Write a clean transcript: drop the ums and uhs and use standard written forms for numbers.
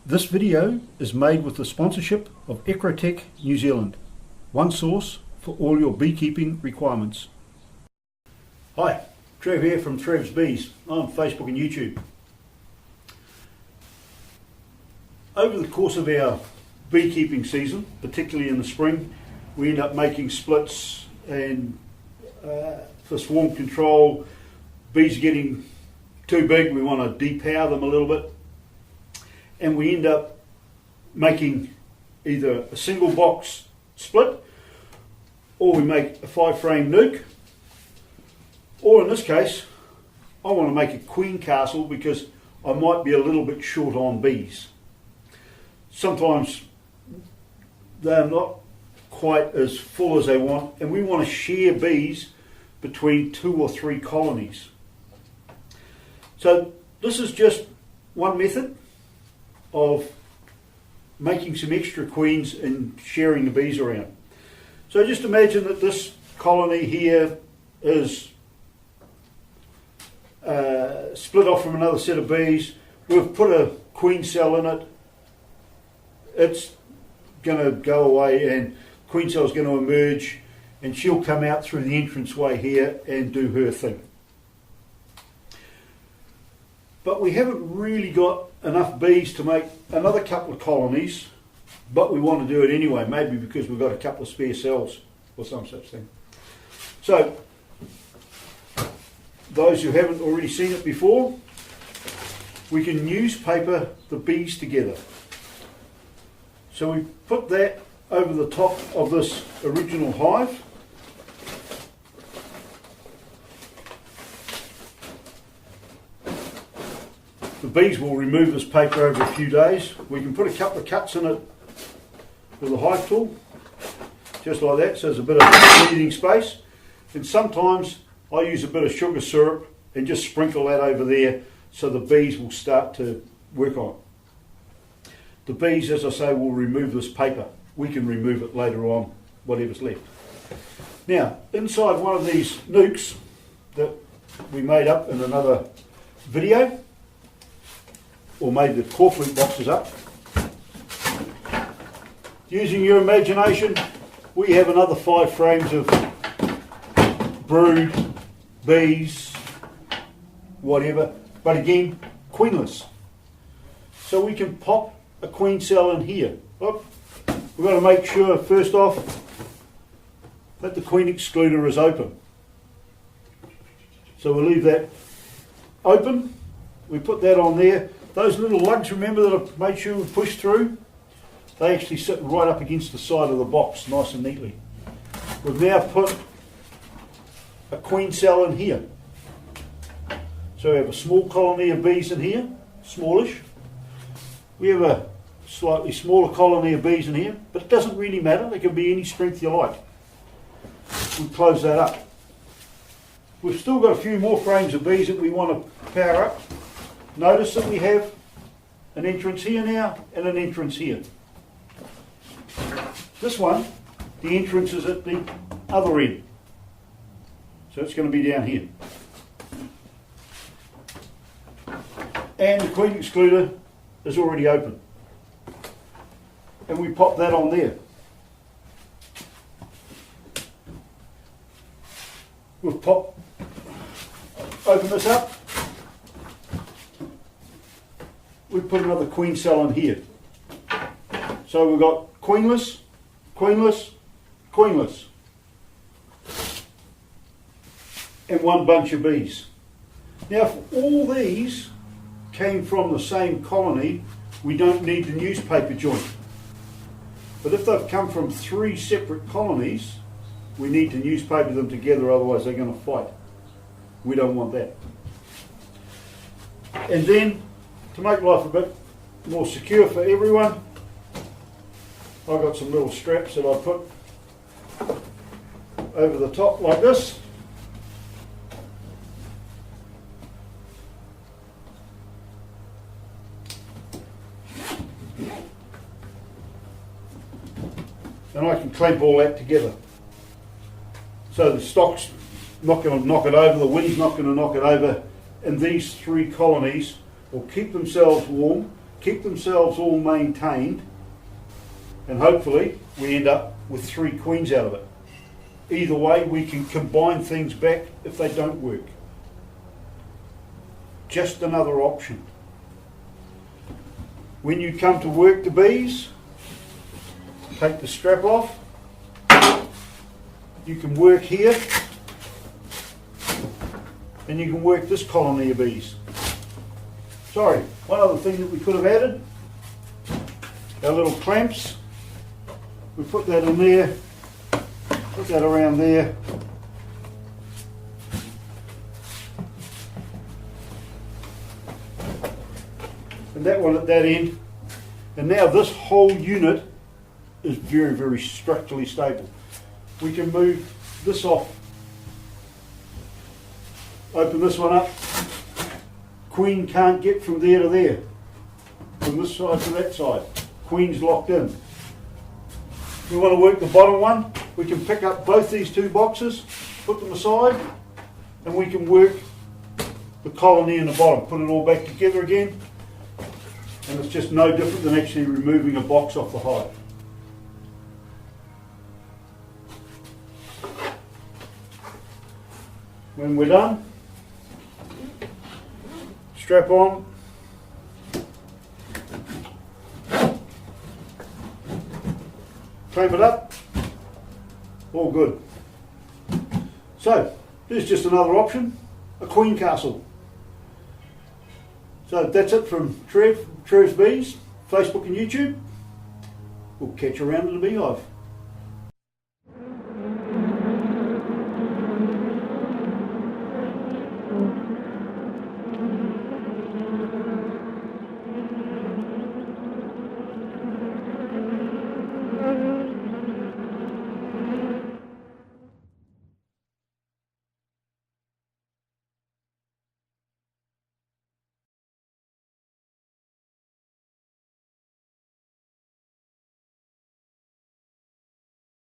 This video is made with the sponsorship of Ecrotech New Zealand, one source for all your beekeeping requirements. Hi, Trev here from Trevs Bees on Facebook and YouTube. Over the course of our beekeeping season, particularly in the spring, we end up making splits, and for swarm control, bees are getting too big, we want to depower them a little bit, and we end up making either a single box split, or we make a 5-frame nuc, or in this case I want to make a queen castle because I might be a little bit short on bees. Sometimes they're not quite as full as they want, and we want to share bees between 2 or 3 colonies. So this is just one method of making some extra queens and sharing the bees around. So just imagine that this colony here is split off from another set of bees. We've put a queen cell in it. It's going to go away, and queen cell is going to emerge, and she'll come out through the entranceway here and do her thing. But we haven't really got enough bees to make another couple of colonies, but we want to do it anyway, maybe because we've got a couple of spare cells or some such thing. So those who haven't already seen it before, we can newspaper the bees together. So we put that over the top of this original hive. The bees will remove this paper over a few days. We can put a couple of cuts in it with a hive tool, just like that, so there's a bit of breathing space. And sometimes I use a bit of sugar syrup and just sprinkle that over there so the bees will start to work on it. The bees, as I say, will remove this paper. We can remove it later on, whatever's left. Now, inside one of these nucs that we made up in another video, or made the cork boxes up, using your imagination, we have another 5 frames of brood, bees, whatever, but again, queenless. So we can pop a queen cell in here. Look, we've got to make sure first off that the queen excluder is open. So we'll leave that open. We put that on there. Those little lugs, remember, that I've made sure we push through, they actually sit right up against the side of the box, nice and neatly. We've now put a queen cell in here. So we have a small colony of bees in here, smallish. We have a slightly smaller colony of bees in here, but it doesn't really matter, they can be any strength you like. We close that up. We've still got a few more frames of bees that we want to power up. Notice that we have an entrance here now and an entrance here. This one, the entrance is at the other end. So it's going to be down here. And the queen excluder is already open. And we pop that on there. We'll open this up. We put another queen cell in here. So we've got queenless, queenless, queenless. And one bunch of bees. Now if all these came from the same colony, we don't need the newspaper joint. But if they've come from 3 separate colonies, we need to newspaper them together, otherwise they're going to fight. We don't want that. And then, to make life a bit more secure for everyone, I've got some little straps that I put over the top like this. And I can clamp all that together. So the stocks not going to knock it over, the wind's not going to knock it over, and these 3 colonies will keep themselves warm, keep themselves all maintained, and hopefully we end up with 3 queens out of it. Either way, we can combine things back if they don't work. Just another option. When you come to work the bees, take the strap off. You can work here, and you can work this colony of bees. Sorry, one other thing that we could have added, our little clamps. We put that in there, put that around there. And that one at that end. And now this whole unit is very, very structurally stable. We can move this off, open this one up. Queen can't get from there to there, from this side to that side. Queen's locked in. If we want to work the bottom one, we can pick up both these 2 boxes, put them aside, and we can work the colony in the bottom, put it all back together again, and it's just no different than actually removing a box off the hive. When we're done, strap on, clamp it up, all good. So, here's just another option, a queen castle. So that's it from Trevs Bees, Facebook and YouTube. We'll catch you around in the beehive.